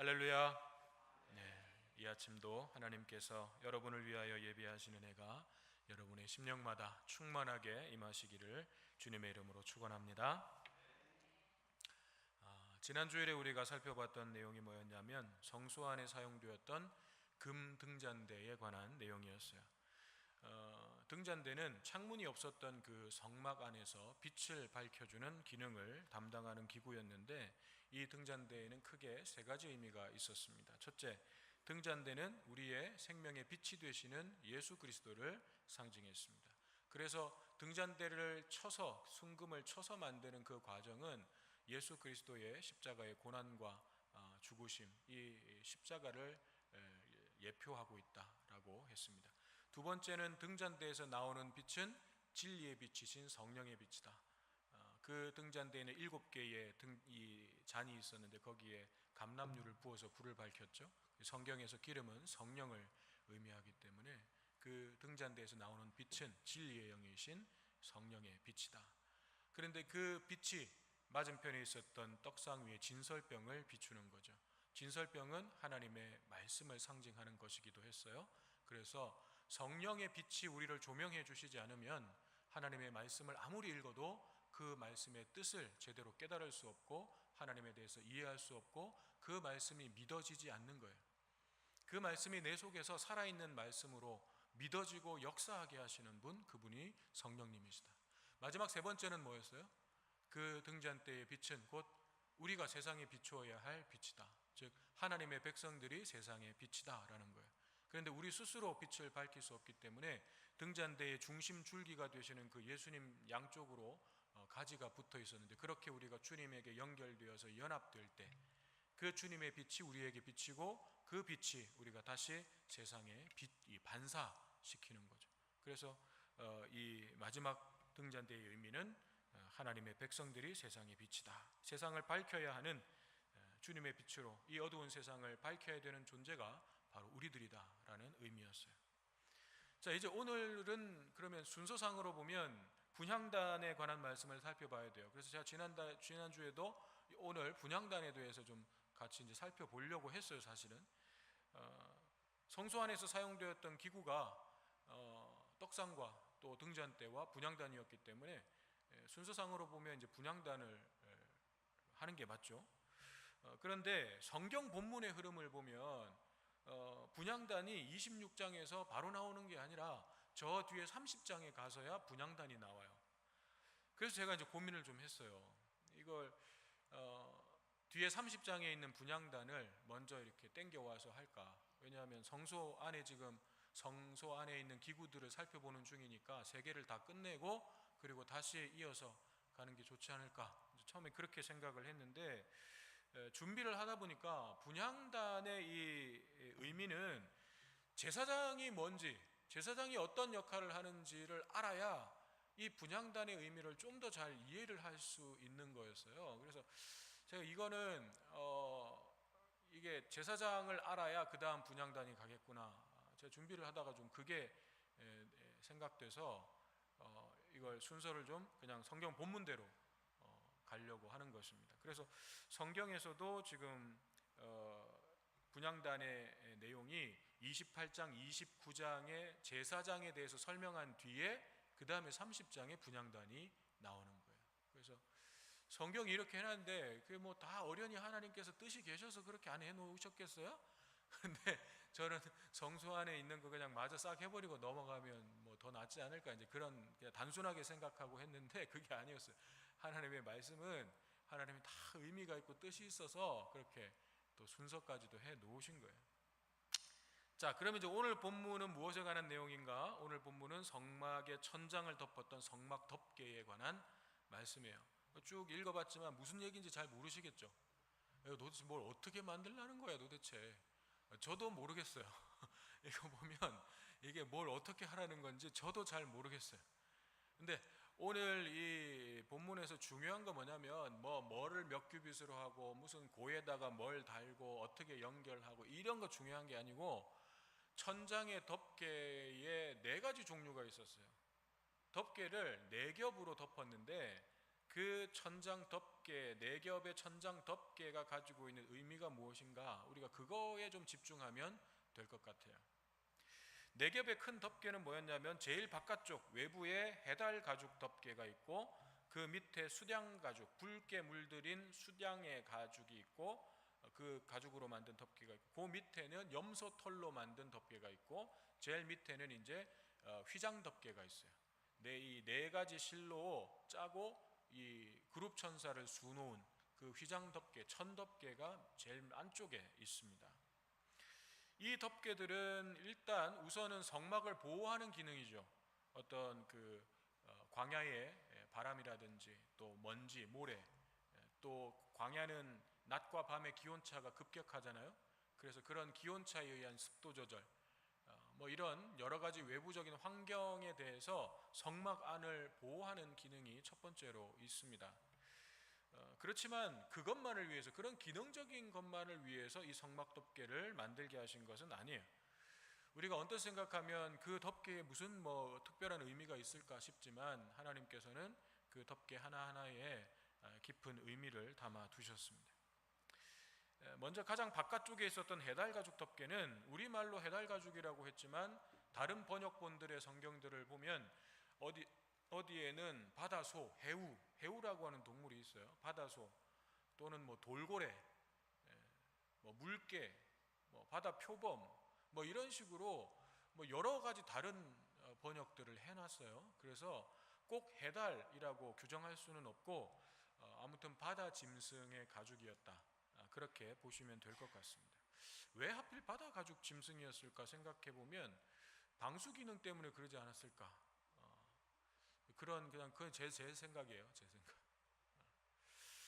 할렐루야. 이 아침도 하나님께서 여러분을 위하여 예비하시는 해가 여러분의 심령마다 충만하게 임하시기를 주님의 이름으로 축원합니다. 지난 주일에 우리가 살펴봤던 내용이 뭐였냐면 성소 안에 사용되었던 금 등잔대에 관한 내용이었어요. 등잔대는 창문이 없었던 그 성막 안에서 빛을 밝혀주는 기능을 담당하는 기구였는데, 이 등잔대에는 크게 세 가지 의미가 있었습니다. 첫째, 등잔대는 우리의 생명의 빛이 되시는 예수 그리스도를 상징했습니다. 그래서 등잔대를 쳐서, 순금을 쳐서 만드는 그 과정은 예수 그리스도의 십자가의 고난과 죽으심, 이 십자가를 예표하고 있다라고 했습니다. 두 번째는 등잔대에서 나오는 빛은 진리의 빛이신 성령의 빛이다. 그 등잔대에는 7개의 이 잔이 있었는데 거기에 감람유를 부어서 불을 밝혔죠. 성경에서 기름은 성령을 의미하기 때문에 그 등잔대에서 나오는 빛은 진리의 영이신 성령의 빛이다. 그런데 그 빛이 맞은편에 있었던 떡상 위에 진설병을 비추는 거죠. 진설병은 하나님의 말씀을 상징하는 것이기도 했어요. 그래서 성령의 빛이 우리를 조명해 주시지 않으면 하나님의 말씀을 아무리 읽어도 그 말씀의 뜻을 제대로 깨달을 수 없고 하나님에 대해서 이해할 수 없고 그 말씀이 믿어지지 않는 거예요. 그 말씀이 내 속에서 살아있는 말씀으로 믿어지고 역사하게 하시는 분, 그분이 성령님이시다. 마지막 세 번째는 뭐였어요? 그 등잔대의 빛은 곧 우리가 세상에 비추어야 할 빛이다. 즉 하나님의 백성들이 세상의 빛이다 라는 거예요. 그런데 우리 스스로 빛을 밝힐 수 없기 때문에 등잔대의 중심 줄기가 되시는 그 예수님 양쪽으로 가지가 붙어 있었는데, 그렇게 우리가 주님에게 연결되어서 연합될 때 그 주님의 빛이 우리에게 비치고 그 빛이 우리가 다시 세상에 빛이 반사시키는 거죠. 그래서 이 마지막 등잔대의 의미는 하나님의 백성들이 세상의 빛이다. 세상을 밝혀야 하는 주님의 빛으로 이 어두운 세상을 밝혀야 되는 존재가 바로 우리들이다라는 의미였어요. 자, 이제 오늘은 그러면 순서상으로 보면 분향단에 관한 말씀을 살펴봐야 돼요. 그래서 제가 지난주에도 오늘 분향단에 대해서 좀 같이 이제 살펴보려고 했어요. 사실은 성소 안에서 사용되었던 기구가 떡상과 또 등잔대와 분향단이었기 때문에 순서상으로 보면 이제 분향단을 하는 게 맞죠. 그런데 성경 본문의 흐름을 보면 분향단이 26장에서 바로 나오는 게 아니라 저 뒤에 30장에 가서야 분향단이 나와요. 그래서 제가 이제 고민을 좀 했어요. 이걸 뒤에 30장에 있는 분향단을 먼저 이렇게 땡겨와서 할까? 왜냐하면 성소 안에 있는 기구들을 살펴보는 중이니까 세 개를 다 끝내고 그리고 다시 이어서 가는 게 좋지 않을까? 처음에 그렇게 생각을 했는데 준비를 하다 보니까 분향단의 이 의미는 제사장이 뭔지, 제사장이 어떤 역할을 하는지를 알아야 이 분향단의 의미를 좀 더 잘 이해를 할 수 있는 거였어요. 그래서 제가 이거는 이게 제사장을 알아야 그 다음 분향단이 가겠구나. 제가 준비를 하다가 좀 그게 생각돼서 이걸 순서를 좀 그냥 성경 본문대로 가려고 하는 것입니다. 그래서 성경에서도 지금 분향단의 내용이 28장, 29장의 제사장에 대해서 설명한 뒤에 그 다음에 30장에 분향단이 나오는 거예요. 그래서 성경이 이렇게 해놨는데 그게 뭐 다 어련히 하나님께서 뜻이 계셔서 그렇게 안 해놓으셨겠어요? 근데 저는 성소 안에 있는 거 그냥 마저 싹 해버리고 넘어가면 뭐 더 낫지 않을까, 이제 그런 그냥 단순하게 생각하고 했는데 그게 아니었어요. 하나님의 말씀은 하나님이 다 의미가 있고 뜻이 있어서 그렇게 또 순서까지도 해 놓으신 거예요. 자, 그러면 이제 오늘 본문은 무엇에 관한 내용인가? 오늘 본문은 성막의 천장을 덮었던 성막 덮개에 관한 말씀이에요. 쭉 읽어봤지만 무슨 얘기인지 잘 모르시겠죠? 도대체 뭘 어떻게 만들라는 거야 도대체? 저도 모르겠어요. 이거 보면 이게 뭘 어떻게 하라는 건지 저도 잘 모르겠어요. 근데 오늘 이 본문에서 중요한 거 뭐냐면 뭐를 몇 규빗으로 하고 무슨 고에다가 뭘 달고 어떻게 연결하고 이런 거 중요한 게 아니고, 천장의 덮개에 4가지 종류가 있었어요. 덮개를 4겹으로 덮었는데 그 천장 덮개, 네 겹의 천장 덮개가 가지고 있는 의미가 무엇인가, 우리가 그거에 좀 집중하면 될 것 같아요. 네 겹의 큰 덮개는 뭐였냐면 제일 바깥쪽 외부에 해달 가죽 덮개가 있고, 그 밑에 수량 가죽, 붉게 물들인 수량의 가죽이 있고, 그 가죽으로 만든 덮개가 있고, 그 밑에는 염소 털로 만든 덮개가 있고, 제일 밑에는 이제 휘장 덮개가 있어요. 이 네 가지 실로 짜고 이 그룹 천사를 수놓은 그 휘장 덮개, 천 덮개가 제일 안쪽에 있습니다. 이 덮개들은 일단 우선은 성막을 보호하는 기능이죠. 어떤 그 광야의 바람이라든지 또 먼지, 모래, 또 광야는 낮과 밤의 기온차가 급격하잖아요. 그래서 그런 기온차에 의한 습도 조절, 뭐 이런 여러 가지 외부적인 환경에 대해서 성막 안을 보호하는 기능이 첫 번째로 있습니다. 그렇지만 그것만을 위해서, 그런 기능적인 것만을 위해서 이 성막 덮개를 만들게 하신 것은 아니에요. 우리가 언뜻 생각하면 그 덮개에 무슨 뭐 특별한 의미가 있을까 싶지만, 하나님께서는 그 덮개 하나하나에 깊은 의미를 담아 두셨습니다. 먼저 가장 바깥쪽에 있었던 해달 가죽 덮개는 우리말로 해달 가죽이라고 했지만, 다른 번역본들의 성경들을 보면 어디에는 바다소, 해우라고 하는 동물이 있어요. 바다소 또는 뭐 돌고래, 뭐 물개, 뭐 바다 표범, 뭐 이런 식으로 뭐 여러 가지 다른 번역들을 해놨어요. 그래서 꼭 해달이라고 규정할 수는 없고, 아무튼 바다 짐승의 가죽이었다, 그렇게 보시면 될 것 같습니다. 왜 하필 바다 가죽 짐승이었을까 생각해 보면 방수 기능 때문에 그러지 않았을까, 그건 제 생각이에요. 제 생각.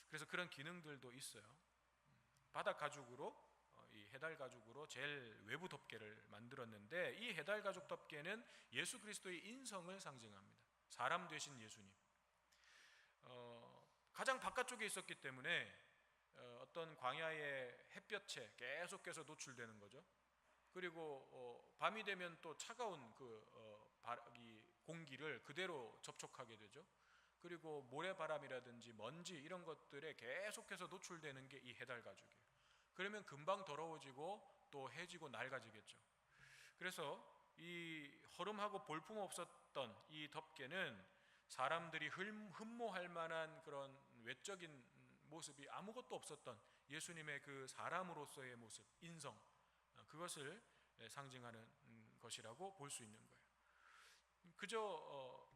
그래서 그런 기능들도 있어요. 바다 가죽으로, 이 해달 가죽으로 제일 외부 덮개를 만들었는데, 이 해달 가죽 덮개는 예수 그리스도의 인성을 상징합니다. 사람 되신 예수님. 가장 바깥쪽에 있었기 때문에 어떤 광야의 햇볕에 계속해서 노출되는 거죠. 그리고 밤이 되면 또 차가운 이 공기를 그대로 접촉하게 되죠. 그리고 모래바람이라든지 먼지 이런 것들에 계속해서 노출되는 게 이 해달 가죽이에요. 그러면 금방 더러워지고 또 해지고 낡아지겠죠. 그래서 이 허름하고 볼품 없었던 이 덮개는 사람들이 흠모할 만한 그런 외적인 모습이 아무것도 없었던 예수님의 그 사람으로서의 모습, 인성, 그것을 상징하는 것이라고 볼 수 있는 거예요. 그저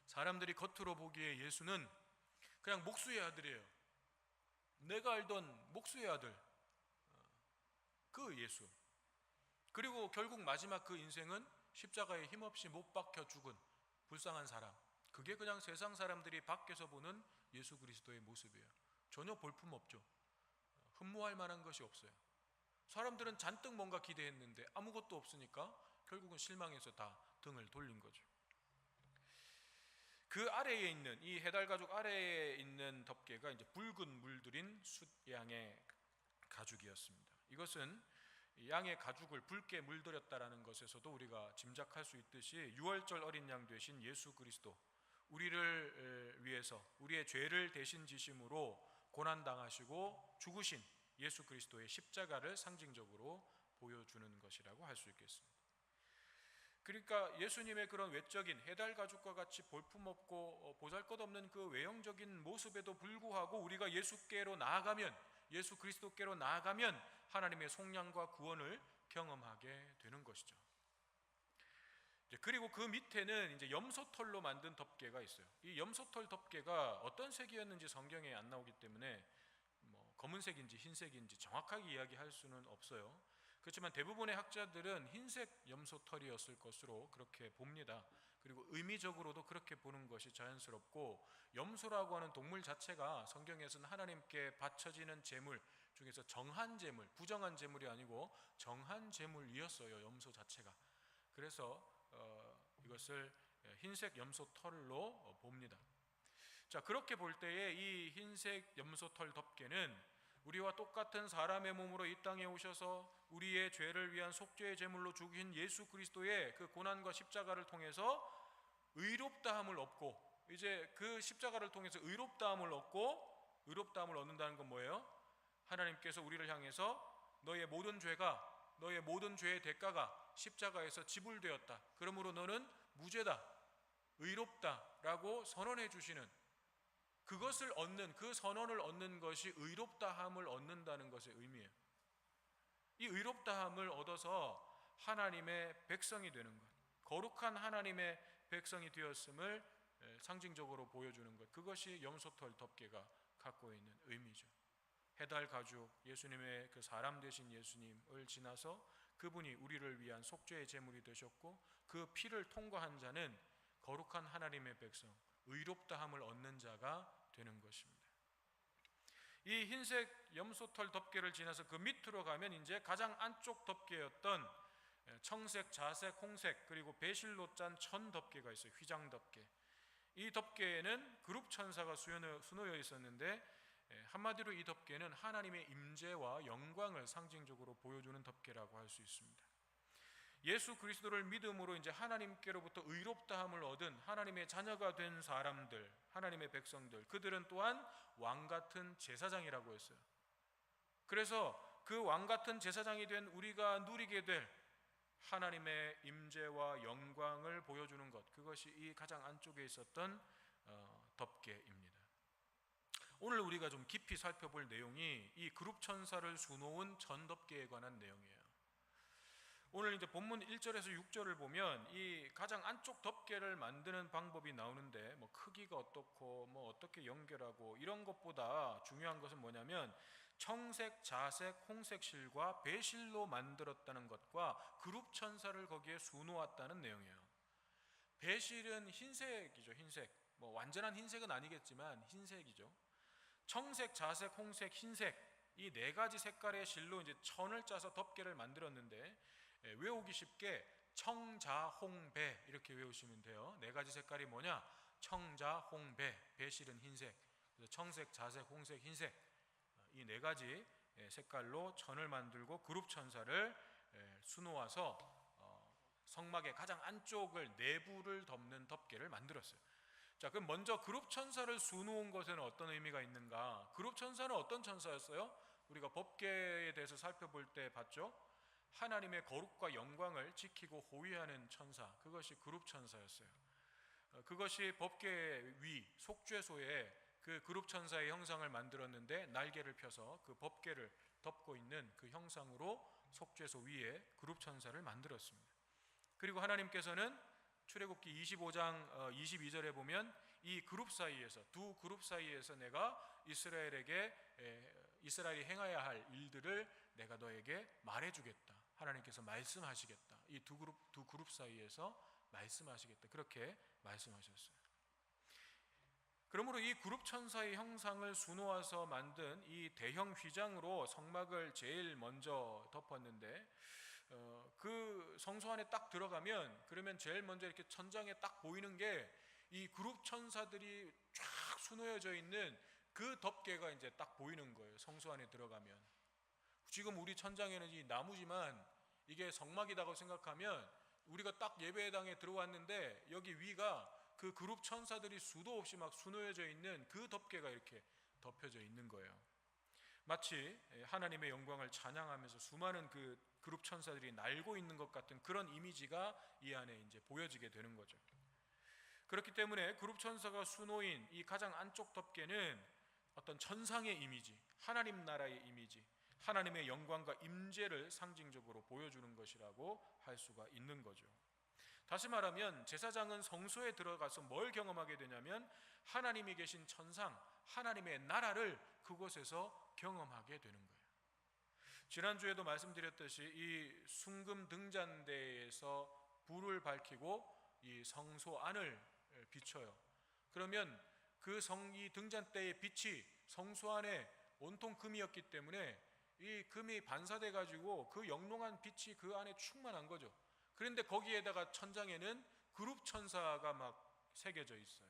사람들이 겉으로 보기에 예수는 그냥 목수의 아들이에요. 내가 알던 목수의 아들, 그 예수. 그리고 결국 마지막 그 인생은 십자가에 힘없이 못 박혀 죽은 불쌍한 사람. 그게 그냥 세상 사람들이 밖에서 보는 예수 그리스도의 모습이에요. 전혀 볼품 없죠. 흠모할 만한 것이 없어요. 사람들은 잔뜩 뭔가 기대했는데 아무것도 없으니까 결국은 실망해서 다 등을 돌린 거죠. 그 아래에 있는, 이 해달 가죽 아래에 있는 덮개가 이제 붉은 물들인 숫양의 가죽이었습니다. 이것은 양의 가죽을 붉게 물들였다라는 것에서도 우리가 짐작할 수 있듯이, 유월절 어린 양 되신 예수 그리스도, 우리를 위해서 우리의 죄를 대신 지심으로 고난당하시고 죽으신 예수 그리스도의 십자가를 상징적으로 보여주는 것이라고 할 수 있겠습니다. 그러니까 예수님의 그런 외적인 해달 가죽과 같이 볼품없고 보잘것없는 그 외형적인 모습에도 불구하고 우리가 예수께로 나아가면, 예수 그리스도께로 나아가면 하나님의 속량과 구원을 경험하게 되는 것이죠. 그리고 그 밑에는 이제 염소털로 만든 덮개가 있어요. 이 염소털 덮개가 어떤 색이었는지 성경에 안 나오기 때문에 뭐 검은색인지 흰색인지 정확하게 이야기할 수는 없어요. 그렇지만 대부분의 학자들은 흰색 염소털이었을 것으로 그렇게 봅니다. 그리고 의미적으로도 그렇게 보는 것이 자연스럽고, 염소라고 하는 동물 자체가 성경에서는 하나님께 바쳐지는 제물 중에서 정한 제물, 부정한 제물이 아니고 정한 제물이었어요, 염소 자체가. 그래서 이것을 흰색 염소털로 봅니다. 자, 그렇게 볼 때에 이 흰색 염소털 덮개는 우리와 똑같은 사람의 몸으로 이 땅에 오셔서 우리의 죄를 위한 속죄의 제물로 죽으신 예수 그리스도의 그 고난과 십자가를 통해서 의롭다함을 얻고, 이제 그 십자가를 통해서 의롭다함을 얻고, 의롭다함을 얻는다는 건 뭐예요? 하나님께서 우리를 향해서 너의 모든 죄가, 너의 모든 죄의 대가가 십자가에서 지불되었다, 그러므로 너는 무죄다, 의롭다라고 선언해 주시는, 그것을 얻는, 그 선언을 얻는 것이 의롭다함을 얻는다는 것의 의미예요. 이 의롭다함을 얻어서 하나님의 백성이 되는 것, 거룩한 하나님의 백성이 되었음을 상징적으로 보여주는 것, 그것이 염소털 덮개가 갖고 있는 의미죠. 해달 가죽, 예수님의 그 사람 되신 예수님을 지나서 그분이 우리를 위한 속죄의 제물이 되셨고, 그 피를 통과한 자는 거룩한 하나님의 백성, 의롭다함을 얻는 자가 되는 것입니다. 이 흰색 염소털 덮개를 지나서 그 밑으로 가면 이제 가장 안쪽 덮개였던 청색, 자색, 홍색, 그리고 배실로 짠 천 덮개가 있어요. 휘장 덮개. 이 덮개에는 그룹 천사가 수놓여 있었는데, 한마디로 이 덮개는 하나님의 임재와 영광을 상징적으로 보여주는 덮개라고 할 수 있습니다. 예수 그리스도를 믿음으로 이제 하나님께로부터 의롭다함을 얻은 하나님의 자녀가 된 사람들, 하나님의 백성들, 그들은 또한 왕 같은 제사장이라고 했어요. 그래서 그 왕 같은 제사장이 된 우리가 누리게 될 하나님의 임재와 영광을 보여주는 것, 그것이 이 가장 안쪽에 있었던 덮개입니다. 오늘 우리가 좀 깊이 살펴볼 내용이 이 그룹 천사를 수놓은 전 덮개에 관한 내용이에요. 오늘 이제 본문 1절에서 6절을 보면 이 가장 안쪽 덮개를 만드는 방법이 나오는데, 뭐 크기가 어떻고 뭐 어떻게 연결하고 이런 것보다 중요한 것은 뭐냐면 청색, 자색, 홍색 실과 배실로 만들었다는 것과 그룹 천사를 거기에 수놓았다는 내용이에요. 배실은 흰색이죠. 흰색. 뭐 완전한 흰색은 아니겠지만 흰색이죠. 청색, 자색, 홍색, 흰색, 이 네 가지 색깔의 실로 이제 천을 짜서 덮개를 만들었는데, 외우기 쉽게 청자홍배 이렇게 외우시면 돼요. 네 가지 색깔이 뭐냐? 청자홍배, 배실은 흰색, 그래서 청색, 자색, 홍색, 흰색, 이 네 가지 색깔로 천을 만들고 그룹 천사를 수놓아서 성막의 가장 안쪽을, 내부를 덮는 덮개를 만들었어요. 자, 그럼 먼저 그룹 천사를 수놓은 것에는 어떤 의미가 있는가? 그룹 천사는 어떤 천사였어요? 우리가 법궤에 대해서 살펴볼 때 봤죠? 하나님의 거룩과 영광을 지키고 호위하는 천사, 그것이 그룹 천사였어요. 그것이 법궤 위 속죄소에 그 그룹 천사의 형상을 만들었는데, 날개를 펴서 그 법궤를 덮고 있는 그 형상으로 속죄소 위에 그룹 천사를 만들었습니다. 그리고 하나님께서는 출애굽기 25장 22절에 보면 이 그룹 사이에서, 두 그룹 사이에서 내가 이스라엘이 행해야 할 일들을 내가 너에게 말해주겠다, 하나님께서 말씀하시겠다, 이 두 그룹 사이에서 말씀하시겠다, 그렇게 말씀하셨어요. 그러므로 이 그룹 천사의 형상을 수놓아서 만든 이 대형 휘장으로 성막을 제일 먼저 덮었는데, 그 성소 안에 딱 들어가면, 그러면 제일 먼저 이렇게 천장에 딱 보이는 게 이 그룹 천사들이 쫙 수놓여져 있는 그 덮개가 이제 딱 보이는 거예요. 성소 안에 들어가면. 지금 우리 천장에는 이 나무지만 이게 성막이라고 생각하면, 우리가 딱 예배당에 들어왔는데 여기 위가 그 그룹 천사들이 수도 없이 막 수놓여져 있는 그 덮개가 이렇게 덮여져 있는 거예요. 마치 하나님의 영광을 찬양하면서 수많은 그 그룹 천사들이 날고 있는 것 같은 그런 이미지가 이 안에 이제 보여지게 되는 거죠. 그렇기 때문에 그룹 천사가 수놓인 이 가장 안쪽 덮개는 어떤 천상의 이미지, 하나님 나라의 이미지, 하나님의 영광과 임재를 상징적으로 보여주는 것이라고 할 수가 있는 거죠. 다시 말하면 제사장은 성소에 들어가서 뭘 경험하게 되냐면 하나님이 계신 천상, 하나님의 나라를 그곳에서 경험하게 되는 거예요. 지난주에도 말씀드렸듯이 이 순금 등잔대에서 불을 밝히고 이 성소 안을 비춰요. 그러면 이 등잔대의 빛이 성소 안에 온통 금이었기 때문에 이 금이 반사돼 가지고 그 영롱한 빛이 그 안에 충만한 거죠. 그런데 거기에다가 천장에는 그룹 천사가 막 새겨져 있어요.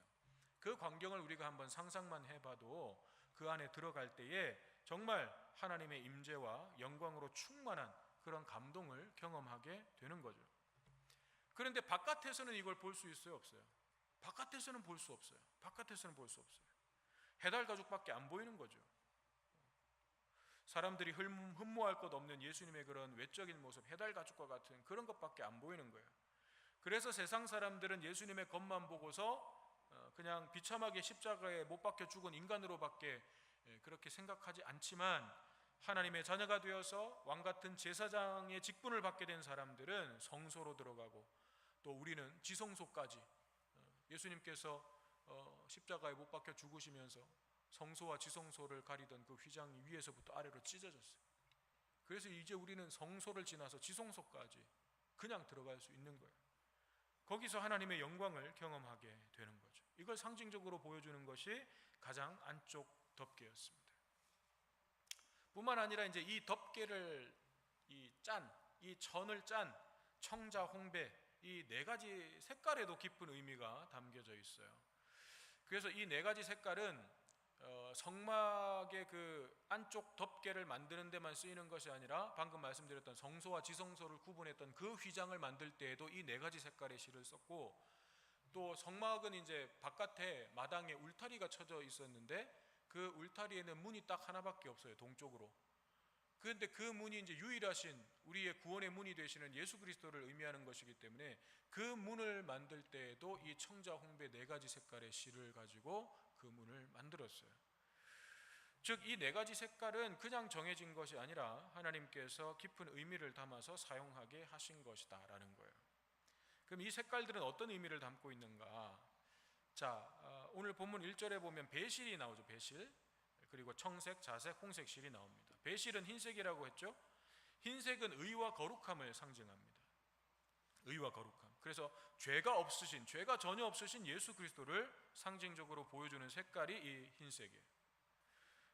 그 광경을 우리가 한번 상상만 해봐도 그 안에 들어갈 때에 정말 하나님의 임재와 영광으로 충만한 그런 감동을 경험하게 되는 거죠. 그런데 바깥에서는 이걸 볼 수 있어요, 없어요? 바깥에서는 볼 수 없어요. 바깥에서는 볼 수 없어요. 해달 가죽밖에 안 보이는 거죠. 사람들이 흠모할 것 없는 예수님의 그런 외적인 모습, 해달 가죽과 같은 그런 것밖에 안 보이는 거예요. 그래서 세상 사람들은 예수님의 겉만 보고서 그냥 비참하게 십자가에 못 박혀 죽은 인간으로밖에 그렇게 생각하지 않지만, 하나님의 자녀가 되어서 왕같은 제사장의 직분을 받게 된 사람들은 성소로 들어가고, 또 우리는 지성소까지, 예수님께서 십자가에 못 박혀 죽으시면서 성소와 지성소를 가리던 그 휘장이 위에서부터 아래로 찢어졌어요. 그래서 이제 우리는 성소를 지나서 지성소까지 그냥 들어갈 수 있는 거예요. 거기서 하나님의 영광을 경험하게 되는 거죠. 이걸 상징적으로 보여주는 것이 가장 안쪽 덮개였습니다. 뿐만 아니라 이제 이 덮개를 이 천을 짠 청자, 홍배, 이 네 가지 색깔에도 깊은 의미가 담겨져 있어요. 그래서 이 네 가지 색깔은 성막의 그 안쪽 덮개를 만드는 데만 쓰이는 것이 아니라, 방금 말씀드렸던 성소와 지성소를 구분했던 그 휘장을 만들 때에도 이 네 가지 색깔의 실을 썼고, 또 성막은 이제 바깥에 마당에 울타리가 쳐져 있었는데 그 울타리에는 문이 딱 하나밖에 없어요, 동쪽으로. 그런데 그 문이 이제 유일하신 우리의 구원의 문이 되시는 예수 그리스도를 의미하는 것이기 때문에 그 문을 만들 때에도 이 청자, 홍배 네 가지 색깔의 실을 가지고 그 문을 만들었어요. 즉 이 네 가지 색깔은 그냥 정해진 것이 아니라 하나님께서 깊은 의미를 담아서 사용하게 하신 것이다라는 거예요. 그럼 이 색깔들은 어떤 의미를 담고 있는가? 자, 오늘 본문 1절에 보면 배실이 나오죠. 배실. 그리고 청색, 자색, 홍색 실이 나옵니다. 배실은 흰색이라고 했죠. 흰색은 의와 거룩함을 상징합니다. 의와 거룩함. 그래서 죄가 전혀 없으신 예수 그리스도를 상징적으로 보여주는 색깔이 이 흰색이에요.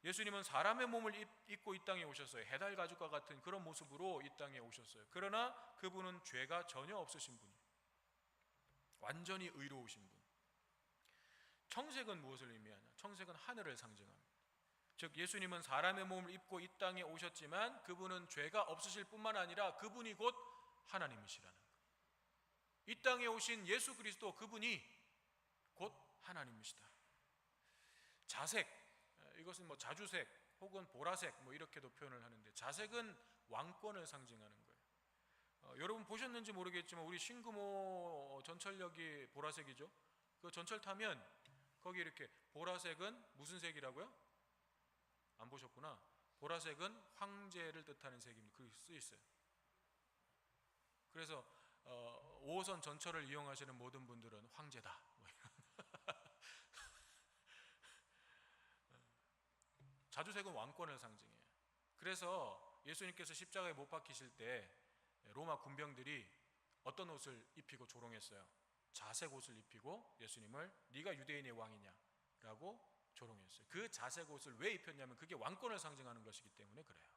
예수님은 사람의 몸을 입고 이 땅에 오셨어요. 해달 가죽과 같은 그런 모습으로 이 땅에 오셨어요. 그러나 그분은 죄가 전혀 없으신 분이에요. 완전히 의로우신 분. 청색은 무엇을 의미하냐? 청색은 하늘을 상징합니다. 즉 예수님은 사람의 몸을 입고 이 땅에 오셨지만 그분은 죄가 없으실 뿐만 아니라 그분이 곧 하나님이시라는 거예요. 이 땅에 오신 예수 그리스도, 그분이 곧 하나님이시다. 자색, 이것은 뭐 자주색 혹은 보라색 뭐 이렇게도 표현을 하는데, 자색은 왕권을 상징하는 거예요. 여러분 보셨는지 모르겠지만 우리 신금호 전철역이 보라색이죠. 그 전철 타면 거기 이렇게 보라색은 무슨 색이라고요? 안 보셨구나. 보라색은 황제를 뜻하는 색입니다. 그게 쓰여 있어요. 그래서 5호선 전철을 이용하시는 모든 분들은 황제다. 자주색은 왕권을 상징해요. 그래서 예수님께서 십자가에 못 박히실 때 로마 군병들이 어떤 옷을 입히고 조롱했어요? 자색 옷을 입히고 예수님을 네가 유대인의 왕이냐 라고 조롱했어요. 그 자색 옷을 왜 입혔냐면 그게 왕권을 상징하는 것이기 때문에 그래요.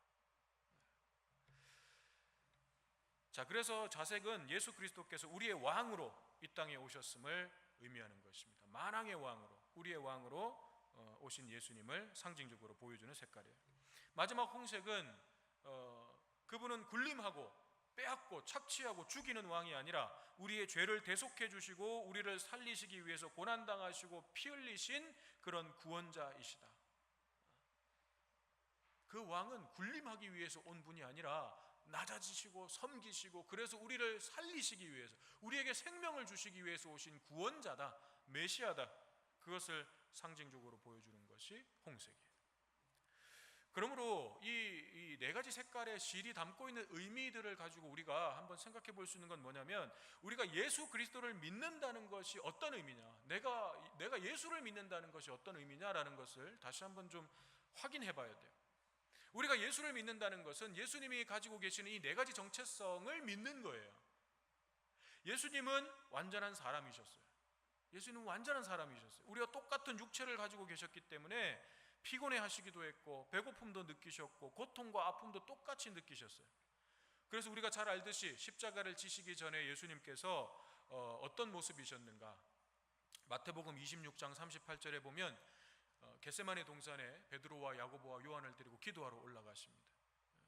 자, 그래서 자색은 예수 그리스도께서 우리의 왕으로 이 땅에 오셨음을 의미하는 것입니다. 만왕의 왕으로, 우리의 왕으로 오신 예수님을 상징적으로 보여주는 색깔이에요. 마지막 홍색은 그분은 군림하고 빼앗고 착취하고 죽이는 왕이 아니라 우리의 죄를 대속해 주시고 우리를 살리시기 위해서 고난당하시고 피 흘리신 그런 구원자이시다. 그 왕은 군림하기 위해서 온 분이 아니라 낮아지시고 섬기시고, 그래서 우리를 살리시기 위해서, 우리에게 생명을 주시기 위해서 오신 구원자다, 메시아다. 그것을 상징적으로 보여주는 것이 홍색이에요. 그러므로 이 네 가지 색깔의 실이 담고 있는 의미들을 가지고 우리가 한번 생각해 볼 수 있는 건 뭐냐면, 우리가 예수 그리스도를 믿는다는 것이 어떤 의미냐, 내가 예수를 믿는다는 것이 어떤 의미냐라는 것을 다시 한번 좀 확인해 봐야 돼요. 우리가 예수를 믿는다는 것은 예수님이 가지고 계시는 이 네 가지 정체성을 믿는 거예요. 예수님은 완전한 사람이셨어요. 예수님은 완전한 사람이셨어요. 우리가 똑같은 육체를 가지고 계셨기 때문에 피곤해 하시기도 했고 배고픔도 느끼셨고 고통과 아픔도 똑같이 느끼셨어요. 그래서 우리가 잘 알듯이 십자가를 지시기 전에 예수님께서 어떤 모습이셨는가? 마태복음 26장 38절에 보면 겟세마네 동산에 베드로와 야고보와 요한을 데리고 기도하러 올라가십니다.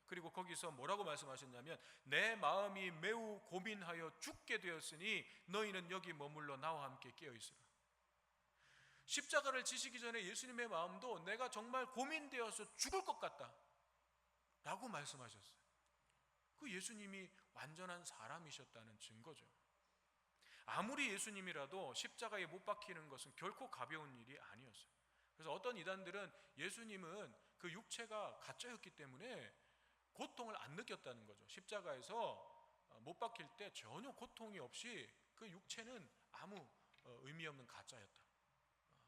그리고 거기서 뭐라고 말씀하셨냐면, 내 마음이 매우 고민하여 죽게 되었으니 너희는 여기 머물러 나와 함께 깨어 있으라. 십자가를 지시기 전에 예수님의 마음도 내가 정말 고민되어서 죽을 것 같다 라고 말씀하셨어요. 그 예수님이 완전한 사람이셨다는 증거죠. 아무리 예수님이라도 십자가에 못 박히는 것은 결코 가벼운 일이 아니었어요. 그래서 어떤 이단들은 예수님은 그 육체가 가짜였기 때문에 고통을 안 느꼈다는 거죠. 십자가에서 못 박힐 때 전혀 고통이 없이 그 육체는 아무 의미 없는 가짜였다.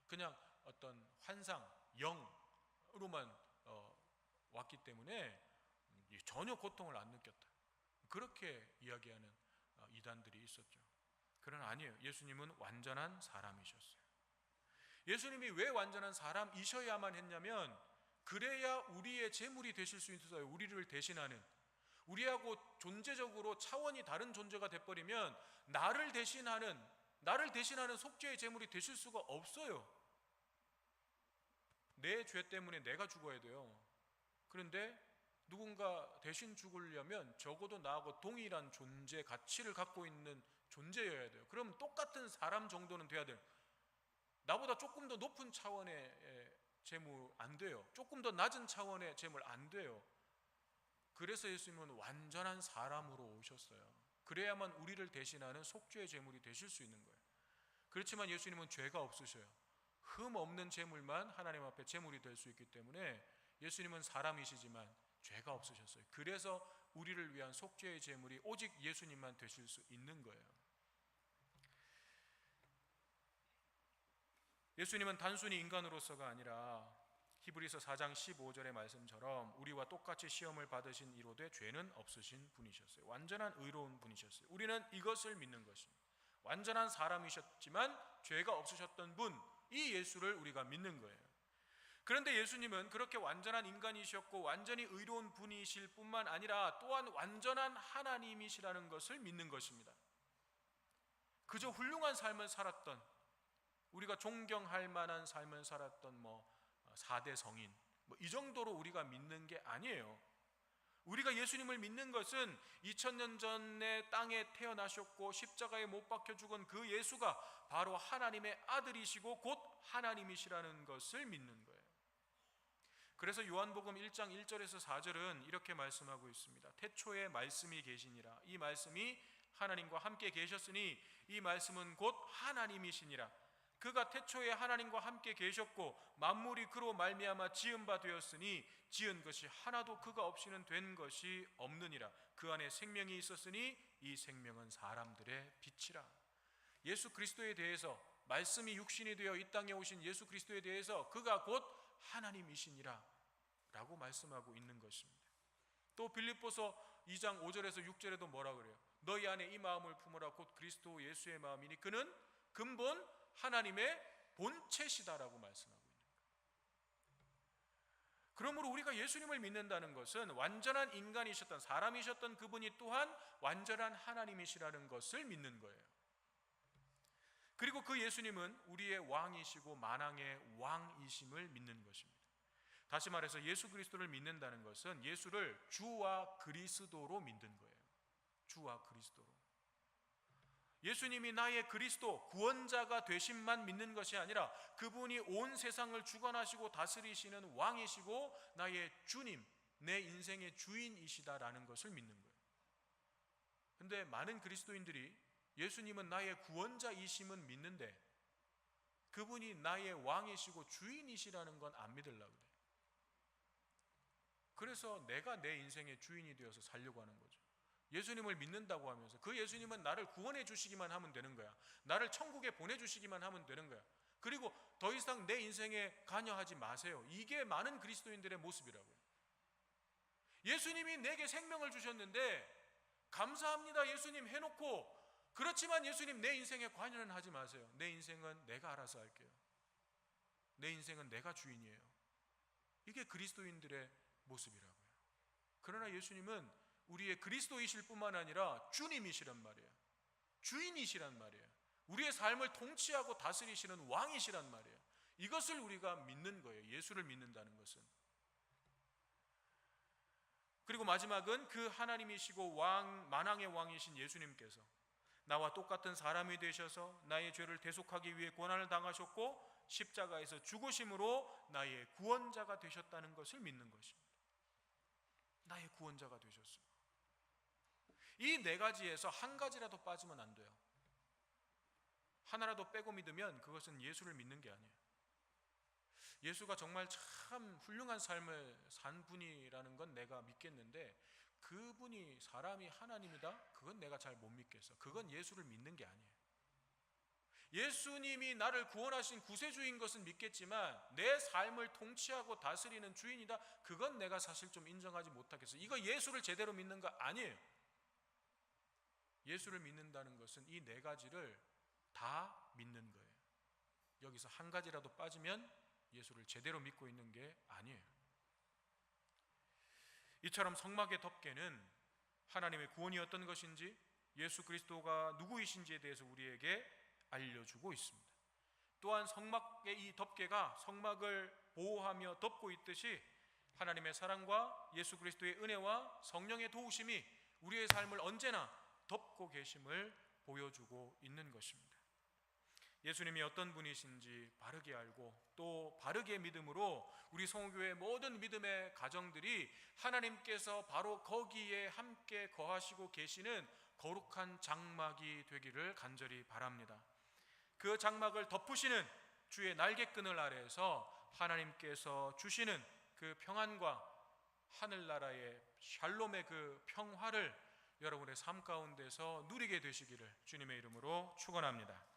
그냥 어떤 환상, 영으로만 왔기 때문에 전혀 고통을 안 느꼈다. 그렇게 이야기하는 이단들이 있었죠. 그러나 아니에요. 예수님은 완전한 사람이셨어요. 예수님이 왜 완전한 사람이셔야만 했냐면 그래야 우리의 제물이 되실 수 있어요. 우리를 대신하는, 우리하고 존재적으로 차원이 다른 존재가 돼버리면 나를 대신하는 속죄의 제물이 되실 수가 없어요. 내 죄 때문에 내가 죽어야 돼요. 그런데 누군가 대신 죽으려면 적어도 나하고 동일한 존재 가치를 갖고 있는 존재여야 돼요. 그럼 똑같은 사람 정도는 돼야 돼요. 나보다 조금 더 높은 차원의 재물 안 돼요. 조금 더 낮은 차원의 재물 안 돼요. 그래서 예수님은 완전한 사람으로 오셨어요. 그래야만 우리를 대신하는 속죄의 제물이 되실 수 있는 거예요. 그렇지만 예수님은 죄가 없으셔요. 흠 없는 제물만 하나님 앞에 제물이 될 수 있기 때문에 예수님은 사람이시지만 죄가 없으셨어요. 그래서 우리를 위한 속죄의 제물이 오직 예수님만 되실 수 있는 거예요. 예수님은 단순히 인간으로서가 아니라 히브리서 4장 15절의 말씀처럼 우리와 똑같이 시험을 받으신 이로되 죄는 없으신 분이셨어요. 완전한 의로운 분이셨어요. 우리는 이것을 믿는 것입니다. 완전한 사람이셨지만 죄가 없으셨던 분, 이 예수를 우리가 믿는 거예요. 그런데 예수님은 그렇게 완전한 인간이셨고 완전히 의로운 분이실 뿐만 아니라 또한 완전한 하나님이시라는 것을 믿는 것입니다. 그저 훌륭한 삶을 살았던, 우리가 존경할 만한 삶을 살았던 4대 성인 이 정도로 우리가 믿는 게 아니에요. 우리가 예수님을 믿는 것은 2000년 전에 땅에 태어나셨고 십자가에 못 박혀 죽은 그 예수가 바로 하나님의 아들이시고 곧 하나님이시라는 것을 믿는 거예요. 그래서 요한복음 1장 1절에서 4절은 이렇게 말씀하고 있습니다. 태초에 말씀이 계시니라. 이 말씀이 하나님과 함께 계셨으니 이 말씀은 곧 하나님이시니라. 그가 태초에 하나님과 함께 계셨고 만물이 그로 말미암아 지은 바 되었으니 지은 것이 하나도 그가 없이는 된 것이 없느니라. 그 안에 생명이 있었으니 이 생명은 사람들의 빛이라. 예수 그리스도에 대해서, 말씀이 육신이 되어 이 땅에 오신 예수 그리스도에 대해서 그가 곧 하나님이시니라 라고 말씀하고 있는 것입니다. 또 빌립보서 2장 5절에서 6절에도 뭐라 그래요? 너희 안에 이 마음을 품으라. 곧 그리스도 예수의 마음이니 그는 근본 하나님의 본체시다라고 말씀하고 있는 거예요. 그러므로 우리가 예수님을 믿는다는 것은 완전한 인간이셨던, 사람이셨던 그분이 또한 완전한 하나님이시라는 것을 믿는 거예요. 그리고 그 예수님은 우리의 왕이시고 만왕의 왕이심을 믿는 것입니다. 다시 말해서 예수 그리스도를 믿는다는 것은 예수를 주와 그리스도로 믿는 거예요. 주와 그리스도로. 예수님이 나의 그리스도, 구원자가 되심만 믿는 것이 아니라 그분이 온 세상을 주관하시고 다스리시는 왕이시고 나의 주님, 내 인생의 주인이시다라는 것을 믿는 거예요. 그런데 많은 그리스도인들이 예수님은 나의 구원자이심은 믿는데 그분이 나의 왕이시고 주인이시라는 건 안 믿으려고 그래요. 그래서 내가 내 인생의 주인이 되어서 살려고 하는 거죠. 예수님을 믿는다고 하면서 그 예수님은 나를 구원해 주시기만 하면 되는 거야. 나를 천국에 보내주시기만 하면 되는 거야. 그리고 더 이상 내 인생에 관여하지 마세요. 이게 많은 그리스도인들의 모습이라고요. 예수님이 내게 생명을 주셨는데 감사합니다 예수님 해놓고, 그렇지만 예수님 내 인생에 관여는 하지 마세요. 내 인생은 내가 알아서 할게요. 내 인생은 내가 주인이에요. 이게 그리스도인들의 모습이라고요. 그러나 예수님은 우리의 그리스도이실 뿐만 아니라 주님이시란 말이에요. 주인이시란 말이에요. 우리의 삶을 통치하고 다스리시는 왕이시란 말이에요. 이것을 우리가 믿는 거예요. 예수를 믿는다는 것은. 그리고 마지막은 그 하나님이시고 만왕의 왕이신 예수님께서 나와 똑같은 사람이 되셔서 나의 죄를 대속하기 위해 고난을 당하셨고 십자가에서 죽으심으로 나의 구원자가 되셨다는 것을 믿는 것입니다. 나의 구원자가 되셨습니다. 이 네 가지에서 한 가지라도 빠지면 안 돼요. 하나라도 빼고 믿으면 그것은 예수를 믿는 게 아니에요. 예수가 정말 참 훌륭한 삶을 산 분이라는 건 내가 믿겠는데, 그분이 사람이 하나님이다? 그건 내가 잘 못 믿겠어. 그건 예수를 믿는 게 아니에요. 예수님이 나를 구원하신 구세주인 것은 믿겠지만 내 삶을 통치하고 다스리는 주인이다? 그건 내가 사실 좀 인정하지 못하겠어. 이거 예수를 제대로 믿는 거 아니에요. 예수를 믿는다는 것은 이 네 가지를 다 믿는 거예요. 여기서 한 가지라도 빠지면 예수를 제대로 믿고 있는 게 아니에요. 이처럼 성막의 덮개는 하나님의 구원이 어떤 것인지, 예수 그리스도가 누구이신지에 대해서 우리에게 알려주고 있습니다. 또한 성막의 이 덮개가 성막을 보호하며 덮고 있듯이 하나님의 사랑과 예수 그리스도의 은혜와 성령의 도우심이 우리의 삶을 언제나 덮고 계심을 보여주고 있는 것입니다. 예수님이 어떤 분이신지 바르게 알고 또 바르게 믿음으로 우리 성호교회 모든 믿음의 가정들이 하나님께서 바로 거기에 함께 거하시고 계시는 거룩한 장막이 되기를 간절히 바랍니다. 그 장막을 덮으시는 주의 날개끈을 아래에서 하나님께서 주시는 그 평안과 하늘나라의 샬롬의 그 평화를 여러분의 삶 가운데서 누리게 되시기를 주님의 이름으로 축원합니다.